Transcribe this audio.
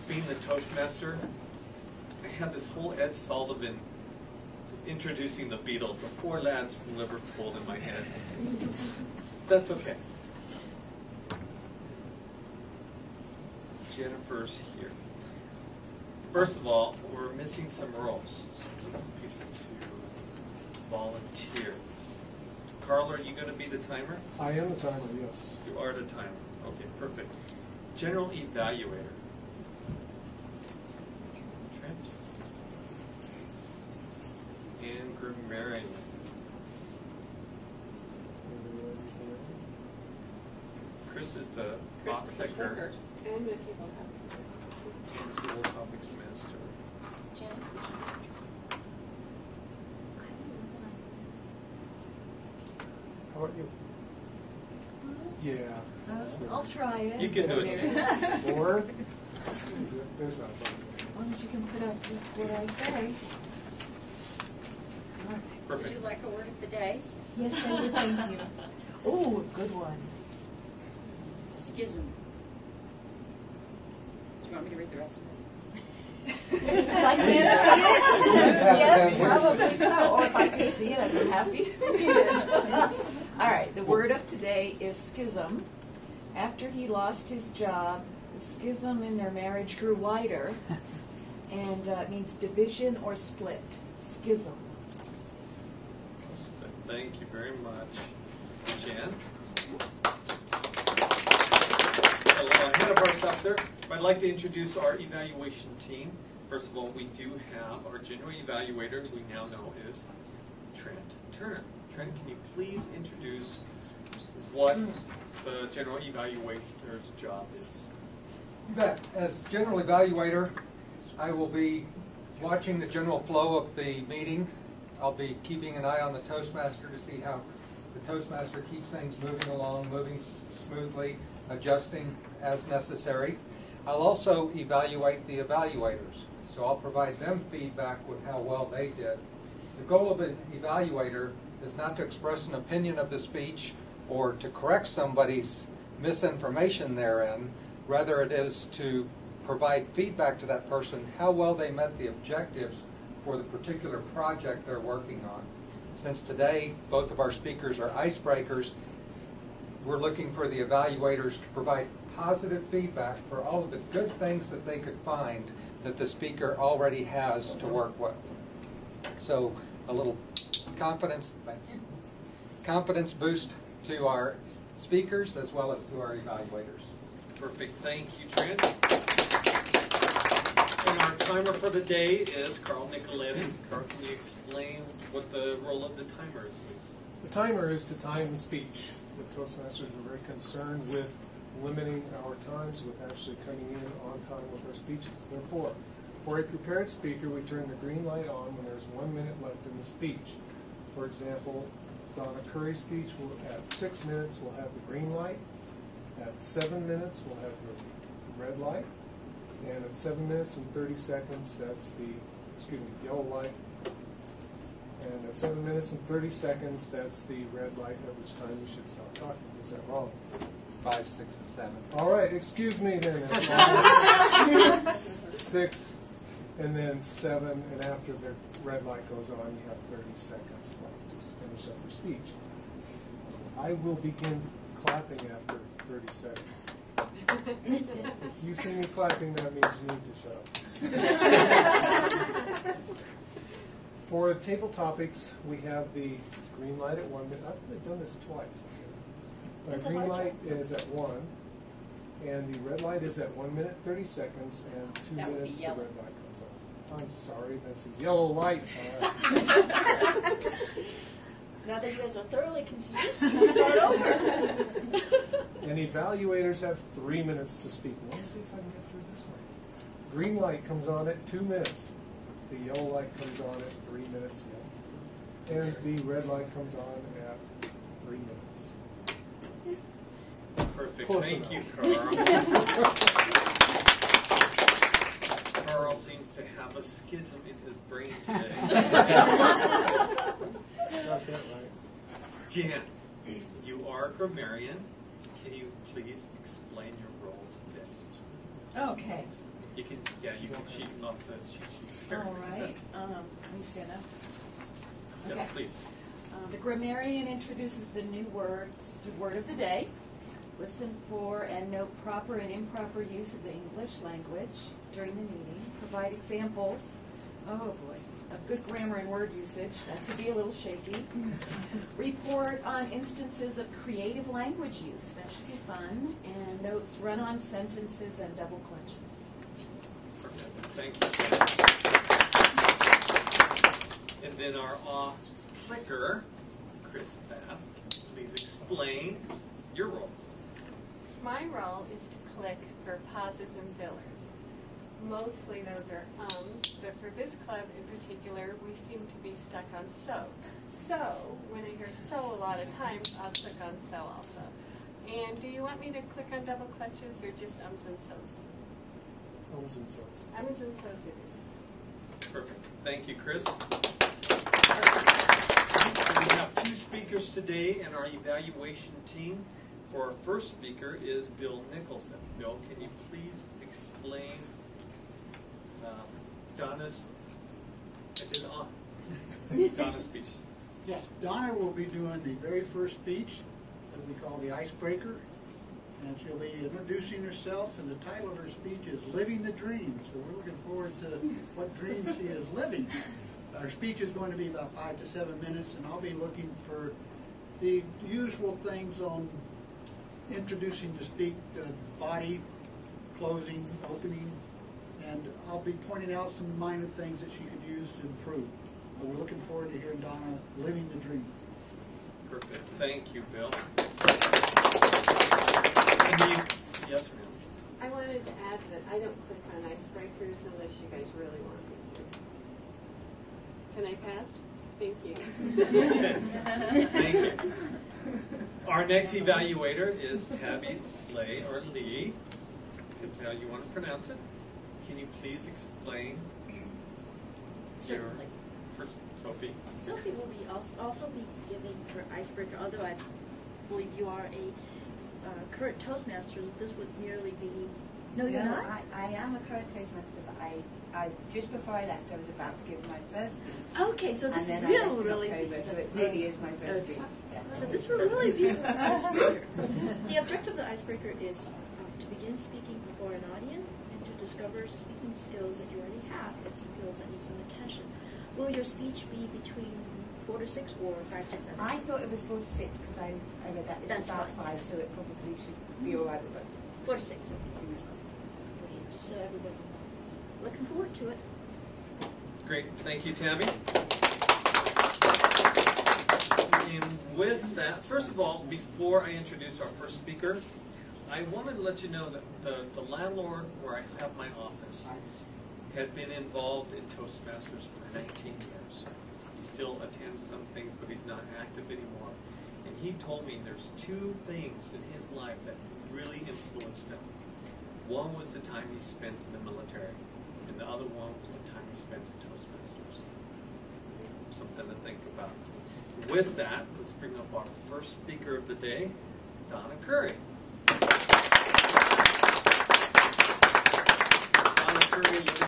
being the Toastmaster, I had this whole Ed Sullivan introducing the Beatles, the four lads from Liverpool in my head. That's okay. Jennifer's here. First of all, we're missing some roles. So we need some people to volunteer. Carl, are you going to be the timer? I am the timer, yes. You are the timer. Okay, perfect. General evaluator. Trent. And grammarian. Chris is the box checker. And the table topics. And table topics master. Janice. How about you? Yeah. I'll try it. You can do it too. Or there's not. As long as you can put up with what I say. Perfect. Would you like a word of the day? Yes, I would. Thank you. Oh, good one. Schism. Do you want me to read the rest of it? Since I can't see it, yes, probably so. Or if I could see it, I'd be happy to read it. All right, the word of today is schism. After he lost his job, the schism in their marriage grew wider, and it means division or split. Schism. Thank you very much. Jan? Ahead of ourselves there, I'd like to introduce our evaluation team. First of all, we do have our general evaluator, who we now know is Trent Turner. Trent, can you please introduce what the general evaluator's job is? You bet. As general evaluator, I will be watching the general flow of the meeting. I'll be keeping an eye on the Toastmaster to see how the Toastmaster keeps things moving along, moving smoothly, adjusting as necessary. I'll also evaluate the evaluators, so I'll provide them feedback with how well they did. The goal of an evaluator is not to express an opinion of the speech or to correct somebody's misinformation therein. Rather, it is to provide feedback to that person how well they met the objectives for the particular project they're working on. Since today both of our speakers are icebreakers, we're looking for the evaluators to provide positive feedback for all of the good things that they could find that the speaker already has to work with. So a little confidence, thank you, confidence boost to our speakers as well as to our evaluators. Perfect. Thank you, Trent. And our timer for the day is Carl Nicoletti. Carl, can you explain what the role of the timer is, please? The timer is to time the speech. The Toastmasters are very concerned with limiting our times, with actually coming in on time with our speeches. Therefore, for a prepared speaker, we turn the green light on when there's 1 minute left in the speech. For example, Donna Curry's speech will at 6 minutes will have the green light. At 7 minutes, we'll have the red light. And at 7 minutes and 30 seconds, that's the, yellow light. And at 7 minutes and 30 seconds, that's the red light, at which time you should stop talking. Is that wrong? 5, 6, and 7. All right, excuse me then. 6, and then 7, and after the red light goes on, you have 30 seconds left to finish up your speech. I will begin clapping after 30 seconds. If you see me clapping, that means you need to shut up. For table topics, we have the green light at 1 minute. I've done this twice. The green light is at 1, and the red light is at 1 minute 30 seconds, and 2 minutes the red light comes on. I'm sorry, that's a yellow light. Now that you guys are thoroughly confused, we'll start over. And evaluators have 3 minutes to speak. Let's see if I can get through this one. Green light comes on at 2 minutes. The yellow light comes on at 3 minutes. And the red light comes on at 3 minutes. Perfect. Close Thank enough. you, Carl. Carl seems to have a schism in his brain today. Got that right. Jan, you are a grammarian. Can you please explain your role today? Okay. You can, yeah, you can cheat off the cheat sheet. Here. All right. Let me stand up. Yes, Okay. please. The grammarian introduces the new words, the word of the day. Listen for and note proper and improper use of the English language during the meeting. Provide examples, oh boy, of good grammar and word usage. That could be a little shaky. Report on instances of creative language use. That should be fun. And notes run-on sentences and double clutches. Perfect. Thank you. And then our off-clicker, Chris Bask, please explain your role. My role is to click for pauses and fillers. Mostly those are but for this club in particular, we seem to be stuck on so. So, when I hear so a lot of times, I'll click on so also. And do you want me to click on double clutches or just ums and so's? Ums and so's. Ums and so's it is. Perfect. Thank you, Chris. We have two speakers today in our evaluation team. For our first speaker is Bill Nicholson. Bill, can you please explain Donna's speech? Yes, Donna will be doing the very first speech that we call the icebreaker, and she'll be introducing herself, and the title of her speech is Living the Dream. So we're looking forward to what dream she is living. Our speech is going to be about 5 to 7 minutes, and I'll be looking for the usual things on introducing to speak, body, closing, opening, and I'll be pointing out some minor things that she could use to improve. But we're looking forward to hearing Donna living the dream. Perfect. Thank you, Bill. Yes, ma'am. I wanted to add that I don't click on icebreakers unless you guys really want me to. Can I pass? Thank you. Thank you. Our next evaluator is Tabby Lay or Lee. That's how you want to pronounce it. Can you please explain Certainly. First, Sophie? Sophie will be also be giving her icebreaker, although I believe you are a current Toastmaster. This would merely be... No, you're not? I am a current Toastmaster, but I just before I left, I was about to give my first speech. Okay, so this and then will I left in really be October, the so it first. really is my first speech. Yeah. So this will really be the icebreaker. The objective of the icebreaker is to begin speaking before an audience and to discover speaking skills that you already have and skills that need some attention. Will your speech be between 4 to 6 or 5 to 7? I thought it was 4 to 6 because I read that it's That's about fine. 5, so it probably should be alright with both. 4 to 6. Just so everybody knows. Looking forward to it. Great. Thank you, Tabby. And with that, first of all, before I introduce our first speaker, I wanted to let you know that the landlord where I have my office had been involved in Toastmasters for 19 years. He still attends some things, but he's not active anymore. And he told me there's 2 things in his life that really influenced him. One was the time he spent in the military, and the other one was the time he spent in Toastmasters. Something to think about. With that, let's bring up our first speaker of the day, Donna Curry. Donna Curry